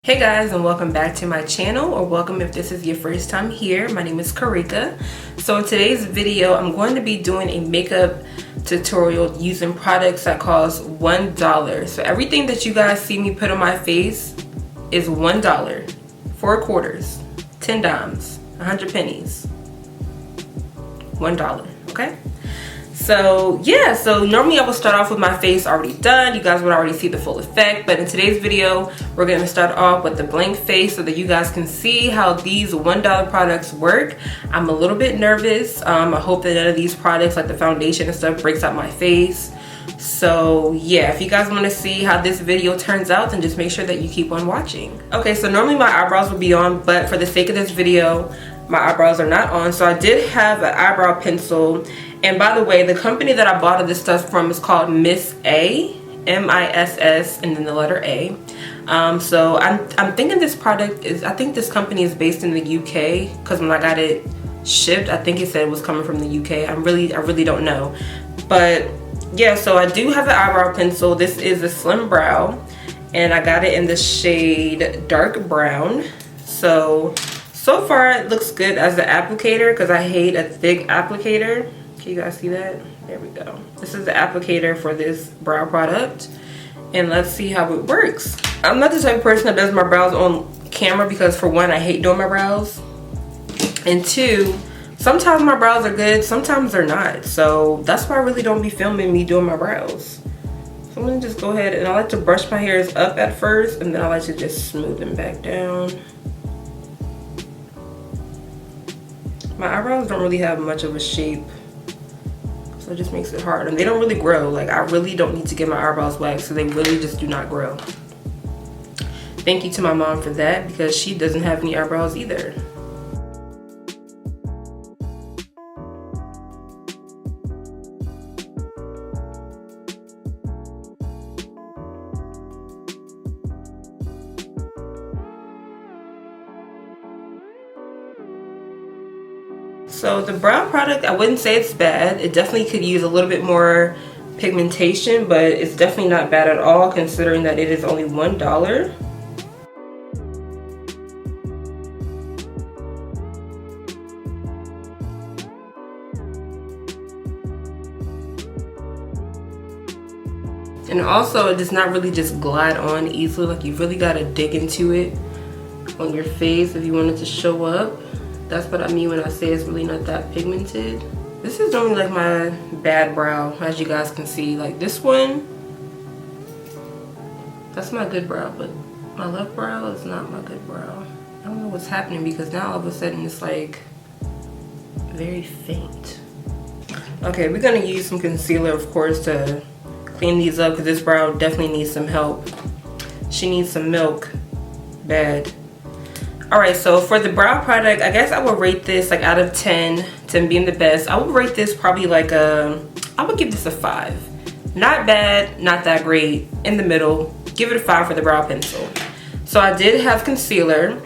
Hey guys, and welcome back to my channel, or welcome if this is your first time here. My name is Karika. So in today's video, I'm going to be doing a makeup tutorial using products that cost $1. So everything that you guys see me put on my face is $1, 4 quarters, 10 dimes, 100 pennies, $1, okay? So yeah, so normally I will start off with my face already done. You guys would already see the full effect, but in today's video, we're gonna start off with the blank face so that you guys can see how these $1 products work. I'm a little bit nervous. I hope that none of these products, like the foundation and stuff, breaks out my face. So yeah, if you guys want to see how this video turns out, then just make sure that you keep on watching. Okay, so normally my eyebrows would be on, but for the sake of this video, my eyebrows are not on. So I did have an eyebrow pencil. And by the way, the company that I bought this stuff from is called Miss A, M-I-S-S, and then the letter A. So I'm thinking this product is, I think this company is based in the UK, because when I got it shipped, I think it said it was coming from the UK. I really don't know. But yeah, so I do have an eyebrow pencil. This is a slim brow, and I got it in the shade dark brown. So far it looks good as an applicator, because I hate a thick applicator. Can you guys see that? There we go. This is the applicator for this brow product, and let's see how it works. I'm not the type of person that does my brows on camera because, for one, I hate doing my brows, and two, sometimes my brows are good, sometimes they're not. So that's why I really don't be filming me doing my brows. So I'm gonna just go ahead, and I like to brush my hairs up at first, and then I like to just smooth them back down. My eyebrows don't really have much of a shape, so it just makes it hard, and they don't really grow. Like, I really don't need to get my eyebrows waxed, so they really just do not grow. Thank you to my mom for that, because she doesn't have any eyebrows either. So the brow product, I wouldn't say it's bad. It definitely could use a little bit more pigmentation, but it's definitely not bad at all, considering that it is only $1. And also, it does not really just glide on easily. Like, you really gotta dig into it on your face if you want it to show up. That's what I mean when I say it's really not that pigmented. This is only like my bad brow, as you guys can see. Like this one, that's my good brow, but my left brow is not my good brow. I don't know what's happening, because now all of a sudden it's like very faint. Okay, we're gonna use some concealer, of course, to clean these up, because this brow definitely needs some help. She needs some milk, bad. Alright, so for the brow product, I guess I would rate this like out of 10, 10 being the best. I would rate this probably like I would give this a 5. Not bad, not that great, in the middle. Give it a 5 for the brow pencil. So I did have concealer.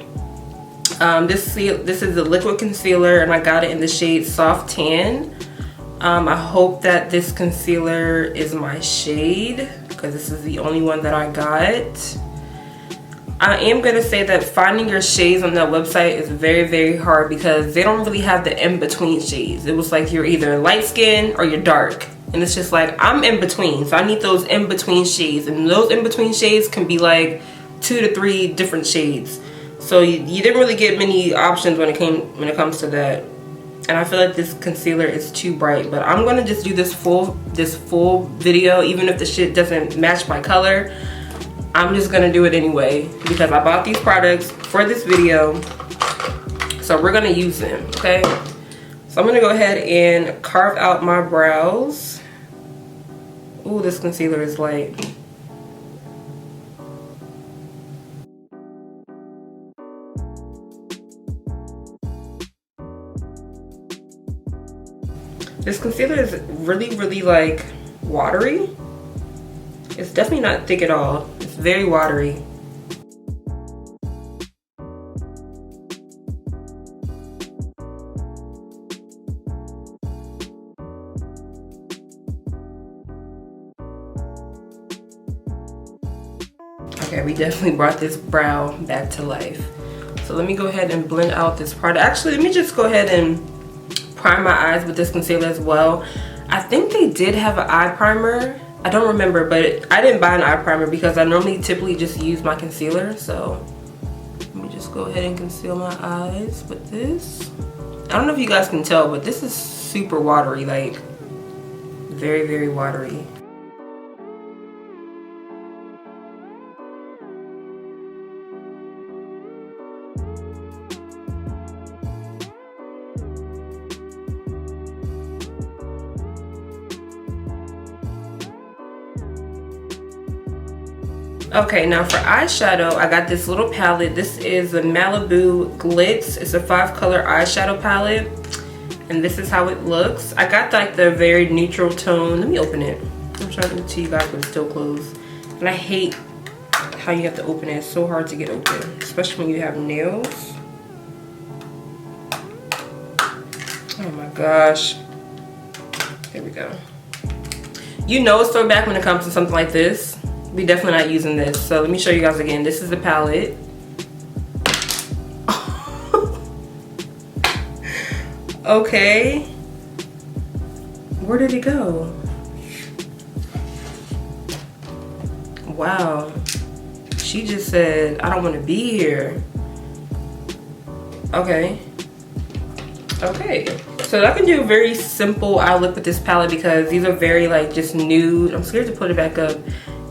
This is the liquid concealer, and I got it in the shade Soft Tan. I hope that this concealer is my shade, because this is the only one that I got. I am going to say that finding your shades on that website is very, very hard, because they don't really have the in-between shades. It was like you're either light skin or you're dark. And it's just like, I'm in between. So I need those in-between shades. And those in-between shades can be like 2 to 3 different shades. So you didn't really get many options when it comes to that. And I feel like this concealer is too bright. But I'm going to just do this full video, even if the shit doesn't match my color. I'm just gonna do it anyway, because I bought these products for this video, so we're gonna use them, okay? So I'm gonna go ahead and carve out my brows. Ooh, this concealer is light. This concealer is really, really like watery. It's definitely not thick at all. It's very watery. Okay, we definitely brought this brow back to life. So let me go ahead and blend out this product. Actually, let me just go ahead and prime my eyes with this concealer as well. I think they did have an eye primer. I don't remember, but I didn't buy an eye primer because I normally typically just use my concealer. So let me just go ahead and conceal my eyes with this. I don't know if you guys can tell, but this is super watery, like very, very watery. Okay, now for eyeshadow, I got this little palette. This is the Malibu Glitz. It's a 5-color eyeshadow palette, and this is how it looks. I got like the very neutral tone. Let me open it. I'm trying to tell you guys, but it's still closed. And I hate how you have to open it. It's so hard to get open, especially when you have nails. Oh my gosh. There we go. You know it's throwback when it comes to something like this. We definitely not using this. So let me show you guys again. This is the palette. Okay. Where did it go? Wow. She just said, I don't want to be here. Okay. Okay. So I can do a very simple eye look with this palette because these are very like just nude. I'm scared to put it back up.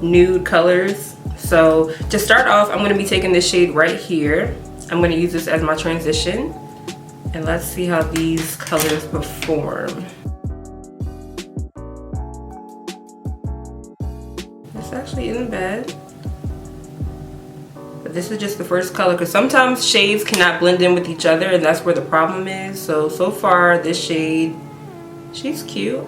Nude colors. So to start off, I'm going to be taking this shade right here. I'm going to use this as my transition, and let's see how these colors perform. This actually isn't bad, but this is just the first color because sometimes shades cannot blend in with each other, and that's where the problem is. So far this shade, she's cute.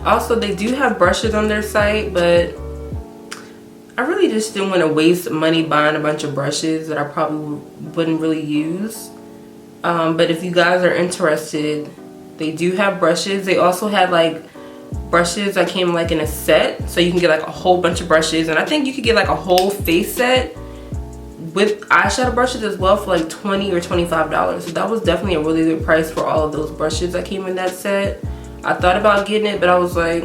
Also, they do have brushes on their site, but I really just didn't want to waste money buying a bunch of brushes that I probably wouldn't really use. But if you guys are interested, they do have brushes. They also have like brushes that came like in a set, so you can get like a whole bunch of brushes, and I think you could get like a whole face set with eyeshadow brushes as well for like $20 or $25. So that was definitely a really good price for all of those brushes that came in that set. I thought about getting it, but I was like,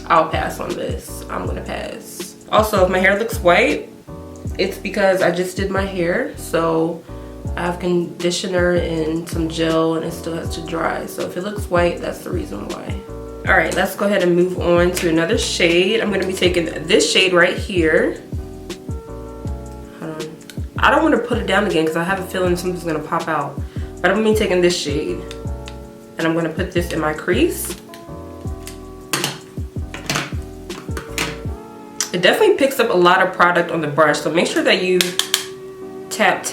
I'll pass on this. I'm gonna pass. Also, if my hair looks white, it's because I just did my hair. So I have conditioner and some gel, and it still has to dry. So if it looks white, that's the reason why. All right, let's go ahead and move on to another shade. I'm gonna be taking this shade right here. Hold on. I don't want to put it down again because I have a feeling something's gonna pop out. But I'm gonna be taking this shade, and I'm going to put this in my crease. It definitely picks up a lot of product on the brush, so make sure that you tap.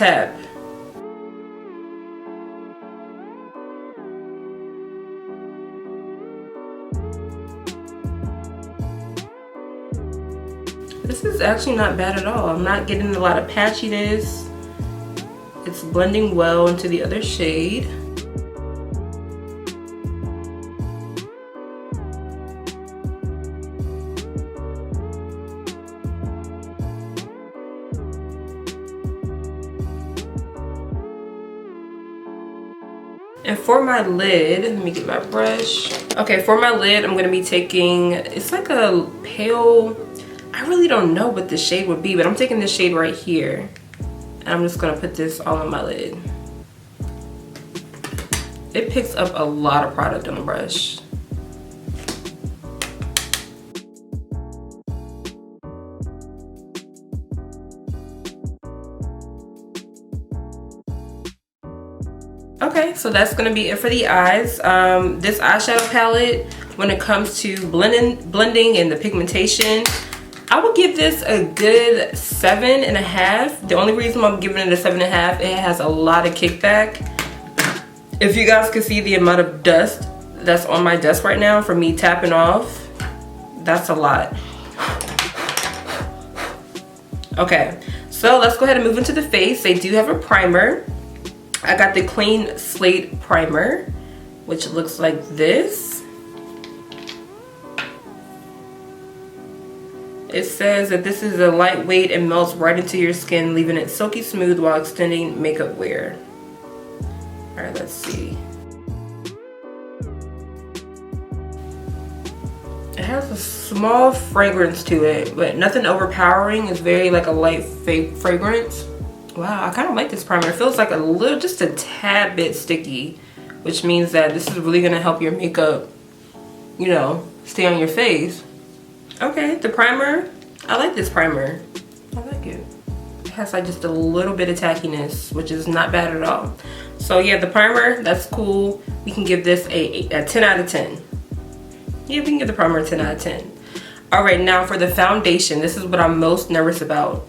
This is actually not bad at all. I'm not getting a lot of patchiness. It's blending well into the other shade. And for my lid, let me get my brush. Okay, for my lid, I'm going to be taking, it's like a pale, I really don't know what this shade would be, but I'm taking this shade right here. And I'm just going to put this all on my lid. It picks up a lot of product on the brush. Okay, so that's gonna be it for the eyes. This eyeshadow palette, when it comes to blending and the pigmentation, I would give this a good 7.5. The only reason I'm giving it a 7.5, it has a lot of kickback. If you guys can see the amount of dust that's on my desk right now from me tapping off, that's a lot. Okay, So let's go ahead and move into the face. They do have a primer. I got the Clean Slate Primer, which looks like this. It says that this is a lightweight and melts right into your skin, leaving it silky smooth while extending makeup wear. All right, let's see. It has a small fragrance to it, but nothing overpowering. It's very like a light fragrance. Wow, I kind of like this primer. It feels like a little, just a tad bit sticky, which means that this is really gonna help your makeup, you know, stay on your face. Okay, the primer, I like this primer. I like it. It has like just a little bit of tackiness, which is not bad at all. So yeah, the primer, that's cool. We can give this a 10 out of 10. Yeah, we can give the primer a 10 out of 10. All right, now for the foundation, this is what I'm most nervous about.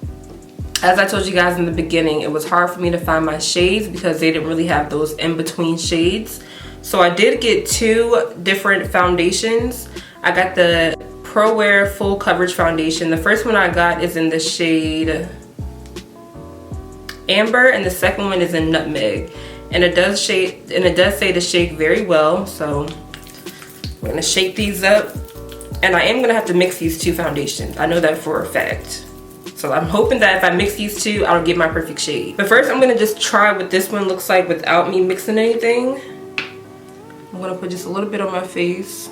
As I told you guys in the beginning, it was hard for me to find my shades because they didn't really have those in-between shades. So I did get 2 different foundations. I got the Pro Wear Full Coverage Foundation. The first one I got is in the shade Amber, and the second one is in Nutmeg. And it does say to shake very well. So we're gonna shake these up. And I am gonna have to mix these 2 foundations. I know that for a fact. So I'm hoping that if I mix these 2, I'll get my perfect shade. But first I'm gonna just try what this one looks like without me mixing anything. I'm gonna put just a little bit on my face.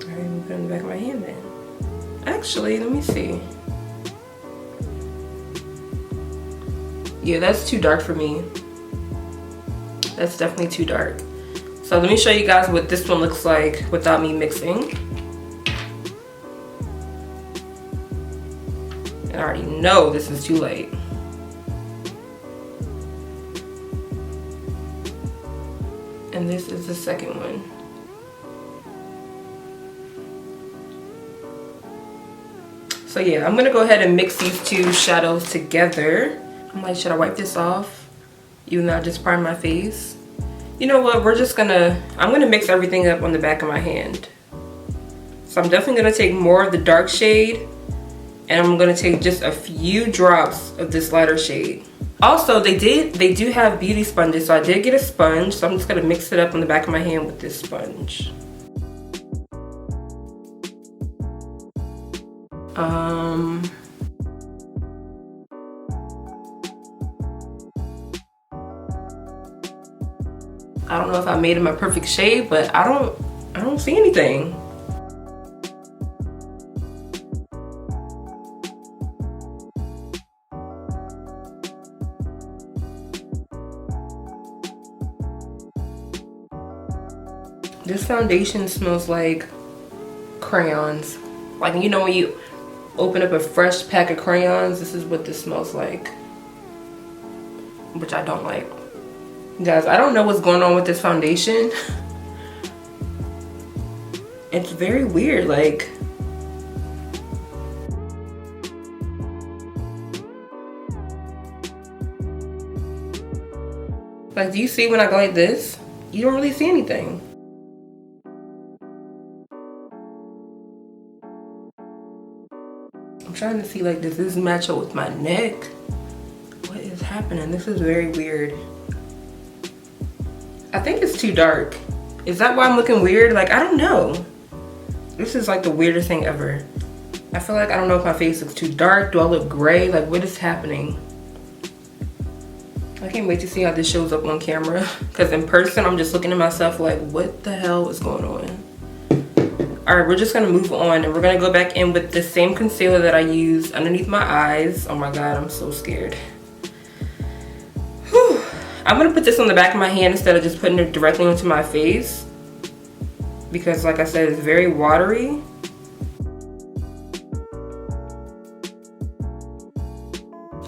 Alright, I'm gonna put it in the back of my hand then. Actually, let me see. Yeah, that's too dark for me. That's definitely too dark. So let me show you guys what this one looks like without me mixing. I already know this is too light. And this is the second one. So yeah, I'm gonna go ahead and mix these 2 shadows together. I'm like, should I wipe this off? Even though I just primed my face. You know what, I'm gonna mix everything up on the back of my hand. So I'm definitely gonna take more of the dark shade, and I'm gonna take just a few drops of this lighter shade. Also, they do have beauty sponges, so I did get a sponge, so I'm just gonna mix it up on the back of my hand with this sponge. I don't know if I made him a perfect shade, but I don't see anything. This foundation smells like crayons. Like, you know when you open up a fresh pack of crayons, this is what this smells like. Which I don't like. Guys, I don't know what's going on with this foundation. It's very weird, like. Like, do you see when I go like this? You don't really see anything. I'm trying to see, like, does this match up with my neck? What is happening? This is very weird. I think it's too dark. Is that why I'm looking weird? Like, I don't know. This is like the weirdest thing ever. I feel like I don't know if my face looks too dark. Do I look gray? Like, what is happening? I can't wait to see how this shows up on camera. Because in person, I'm just looking at myself like, what the hell is going on? Alright, we're just going to move on. And we're going to go back in with the same concealer that I used underneath my eyes. Oh my god, I'm so scared. Whew. I'm going to put this on the back of my hand instead of just putting it directly into my face. Because like I said, it's very watery.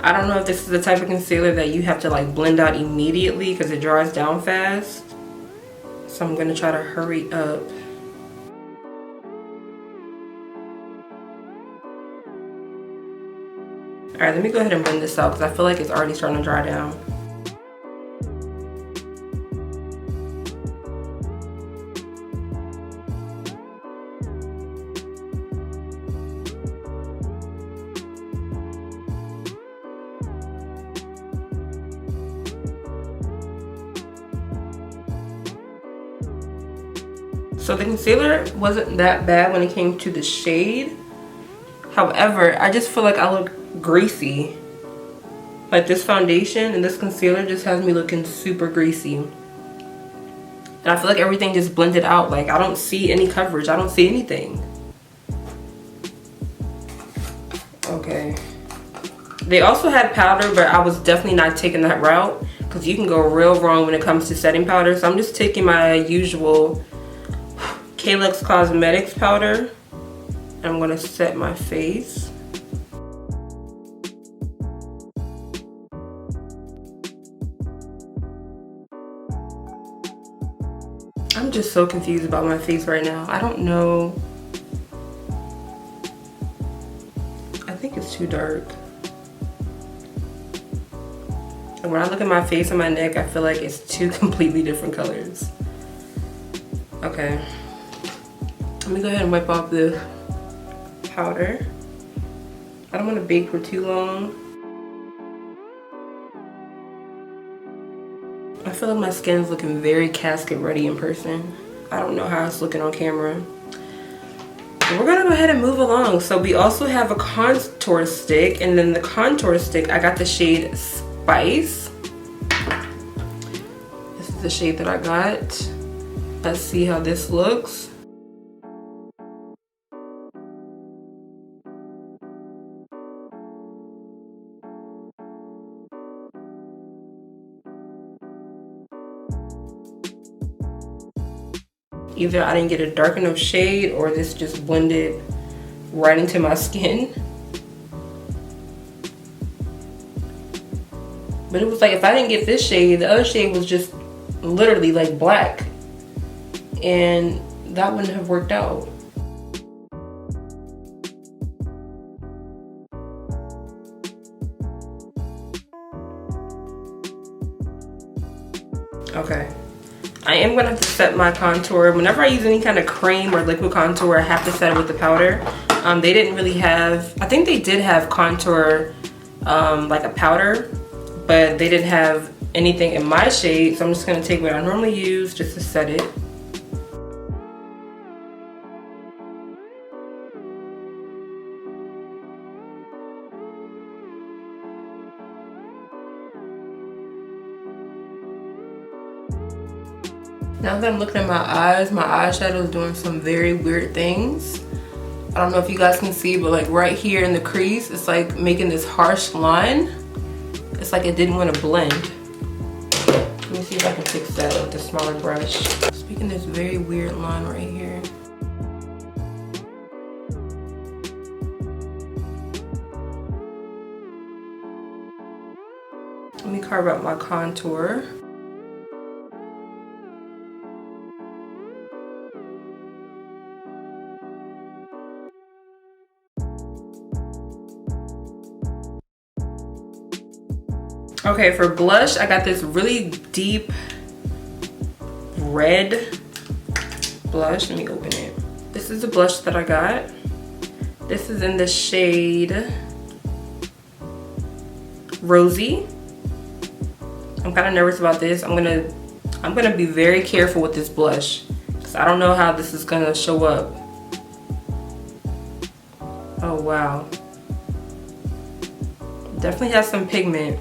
I don't know if this is the type of concealer that you have to like blend out immediately because it dries down fast. So I'm going to try to hurry up. Alright, let me go ahead and blend this out because I feel like it's already starting to dry down. So the concealer wasn't that bad when it came to the shade. However, I just feel like I look greasy. Like this foundation and this concealer just has me looking super greasy. And I feel like everything just blended out. Like I don't see any coverage. I don't see anything. Okay. They also had powder, but I was definitely not taking that route because you can go real wrong when it comes to setting powder. So I'm just taking my usual Calyx Cosmetics powder. And I'm gonna set my face. I'm just so confused about my face right now. I don't know. I think it's too dark. And when I look at my face and my neck, I feel like it's two completely different colors. Okay. Let me go ahead and wipe off the powder. I don't want to bake for too long. I feel like my skin is looking very casket ready in person. I don't know how it's looking on camera. But we're gonna go ahead and move along. So we also have a contour stick, and then the contour stick, I got the shade Spice. This is the shade that I got. Let's see how this looks. Either I didn't get a dark enough shade or this just blended right into my skin. But it was like if I didn't get this shade, the other shade was just literally like black. And that wouldn't have worked out. Okay. I am gonna have to set my contour. Whenever I use any kind of cream or liquid contour, I have to set it with the powder. They didn't really have, I think they did have contour, like a powder, but they didn't have anything in my shade. So I'm just gonna take what I normally use just to set it. Now that I'm looking at my eyes, my eyeshadow is doing some very weird things. I don't know if you guys can see, but like right here in the crease, it's like making this harsh line. It's like it didn't want to blend. Let me see if I can fix that with a smaller brush. It's making this very weird line right here. Let me carve out my contour. Okay, for blush, I got this really deep red blush. Let me open it. This is the blush that I got. This is in the shade Rosy. I'm kind of nervous about this. I'm gonna be very careful with this blush because I don't know how this is gonna show up. Oh wow. Definitely has some pigment.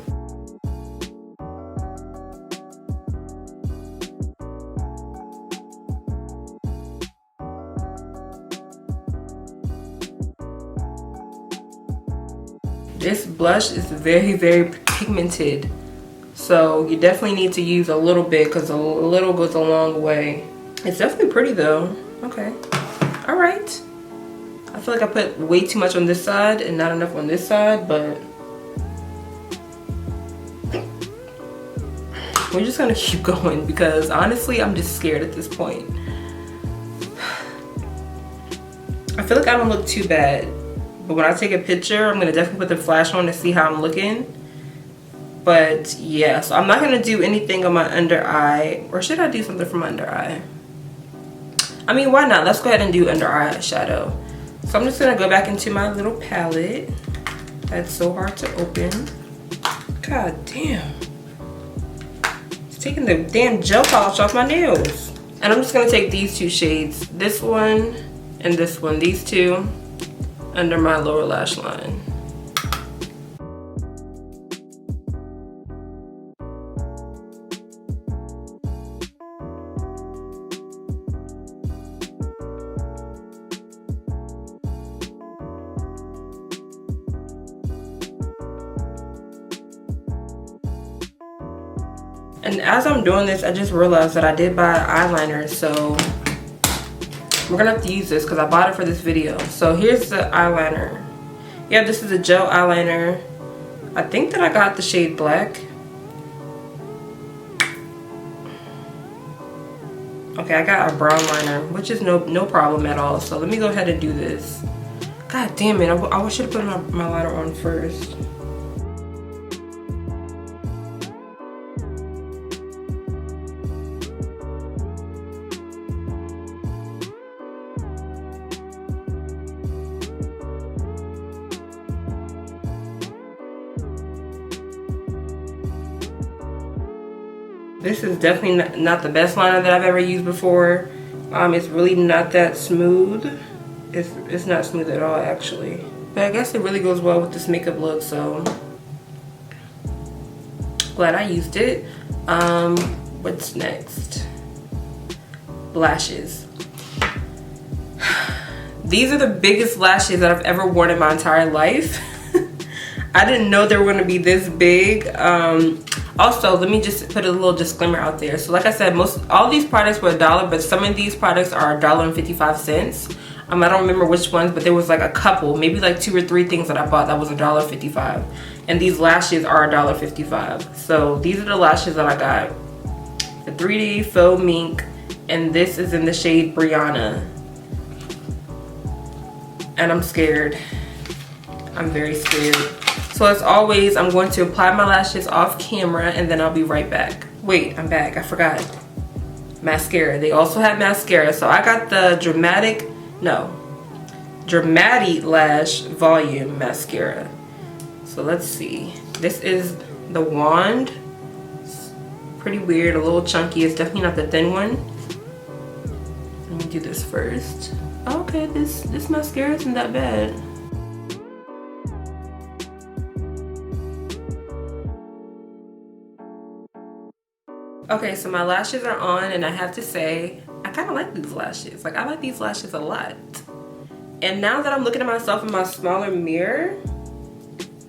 This blush is very, very pigmented. So you definitely need to use a little bit because a little goes a long way. It's definitely pretty though. Okay. All right. I feel like I put way too much on this side and not enough on this side, but we're just gonna keep going because honestly, I'm just scared at this point. I feel like I don't look too bad. But when I take a picture, I'm gonna definitely put the flash on to see how I'm looking. But yeah, so I'm not gonna do anything on my under eye. Or should I do something for my under eye? I mean, why not? Let's go ahead and do under eye shadow. So I'm just gonna go back into my little palette. That's so hard to open. God damn. It's taking the damn gel polish off my nails. And I'm just gonna take these two shades, this one and this one, these two, under my lower lash line. And as I'm doing this, I just realized that I did buy eyeliner, so we're gonna have to use this because I bought it for this video. So here's the eyeliner. Yeah, this is a gel eyeliner. I think that I got the shade black. Okay, I got a brown liner, which is no problem at all. So let me go ahead and do this. God damn it, I should have put my liner on first. This is definitely not the best liner that I've ever used before. It's really not that smooth. It's not smooth at all, actually. But I guess it really goes well with this makeup look, so glad I used it. What's next? Lashes. These are the biggest lashes that I've ever worn in my entire life. I didn't know they were going to be this big. Also, let me just put a little disclaimer out there. So like I said, all these products were $1, but some of these products are $1.55. I don't remember which ones, but there was like a couple, maybe like 2 or 3 things that I bought that was $1.55. And these lashes are $1.55. So these are the lashes that I got. The 3D Faux Mink, and this is in the shade Brianna. And I'm scared. I'm very scared. So as always, I'm going to apply my lashes off camera and then I'll be right back. Wait, I'm back, I forgot. Mascara, they also have mascara. So I got the Dramatic Lash Volume Mascara. So let's see. This is the wand. It's pretty weird, a little chunky. It's definitely not the thin one. Let me do this first. Okay, this mascara isn't that bad. Okay, so my lashes are on, and I have to say, I kind of like these lashes. Like, I like these lashes a lot. And now that I'm looking at myself in my smaller mirror,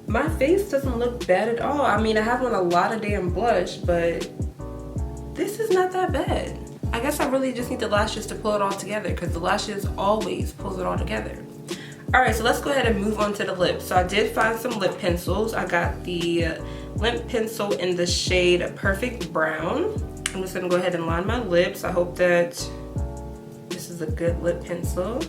my face doesn't look bad at all. I mean, I have on a lot of damn blush, but this is not that bad. I guess I really just need the lashes to pull it all together, because the lashes always pulls it all together. Alright, so let's go ahead and move on to the lips. So I did find some lip pencils. I got the lip pencil in the shade Perfect Brown. I'm just going to go ahead and line my lips. I hope that this is a good lip pencil.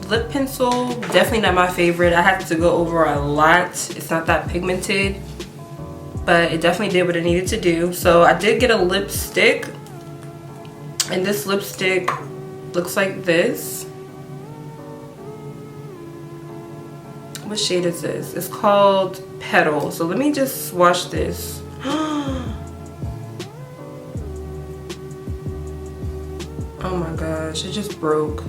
Lip pencil, definitely not my favorite. I have to go over a lot. It's not that pigmented, but it definitely did what it needed to do. So I did get a lipstick, and this lipstick looks like this. What shade is this? It's called Petal. So let me just swatch this. Oh my gosh, it just broke.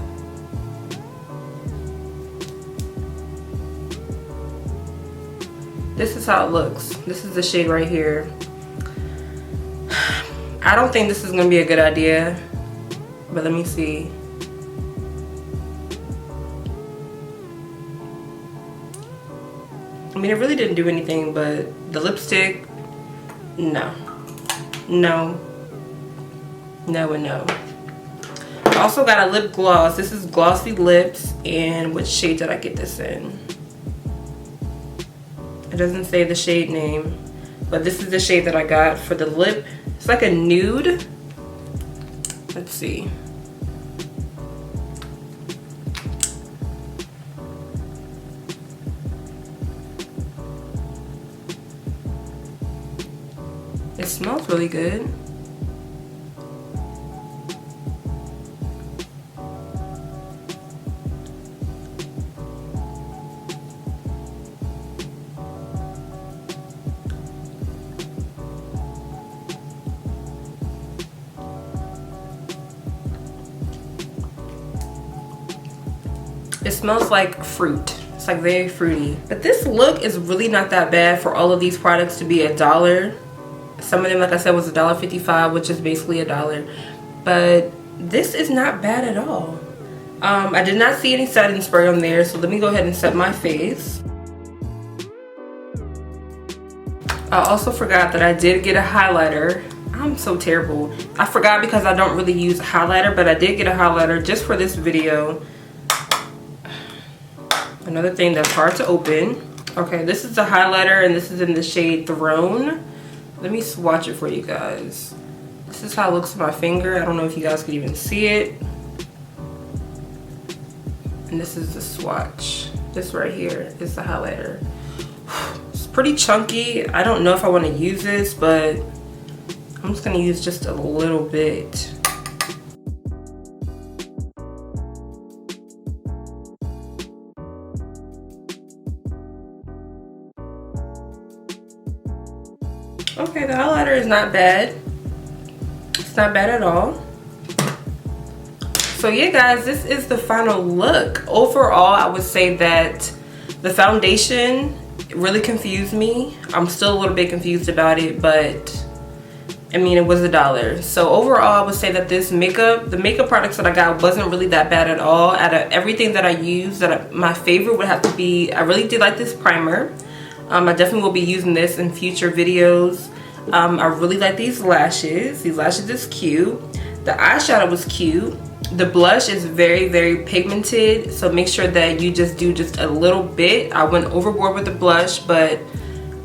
This is how it looks. This is the shade right here. I don't think this is gonna be a good idea, but let me see. I mean, it really didn't do anything, but the lipstick, no. No. No and no. I also got a lip gloss. This is Glossy Lips, and which shade did I get this in? It doesn't say the shade name, but this is the shade that I got for the lip. It's like a nude. Let's see. It smells really good. It smells like fruit. It's like very fruity. But this look is really not that bad for all of these products to be $1. Some of them, like I said, was $1.55, which is basically $1. But this is not bad at all. I did not see any setting spray on there, so let me go ahead and set my face. I also forgot that I did get a highlighter. I'm so terrible. I forgot because I don't really use a highlighter, but I did get a highlighter just for this video. Another thing that's hard to open. Okay, this is a highlighter and this is in the shade Throne. Let me swatch it for you guys. This is how it looks on my finger. I don't know if you guys can even see it. And this is the swatch. This right here is the highlighter. It's pretty chunky. I don't know if I want to use this, but I'm just going to use just a little bit. Okay, the highlighter is not bad. It's not bad at all. So yeah guys, this is the final look. Overall, I would say that the foundation really confused me. I'm still a little bit confused about it, but I mean, it was $1. So overall, I would say that the makeup products that I got wasn't really that bad at all. Out of everything that I used, my favorite would have to be, I really did like this primer. I definitely will be using this in future videos. I really like these lashes. These lashes is cute. The eyeshadow was cute. The blush is very, very pigmented, so make sure that you just do just a little bit. I went overboard with the blush, but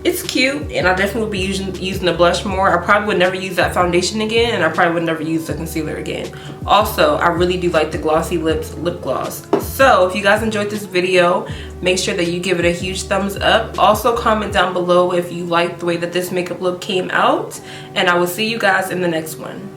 it's cute, and I definitely will be using the blush more. I probably would never use that foundation again, and I probably would never use the concealer again. Also, I really do like the Glossy Lips lip gloss. So if you guys enjoyed this video, make sure that you give it a huge thumbs up. Also comment down below if you like the way that this makeup look came out, and I will see you guys in the next one.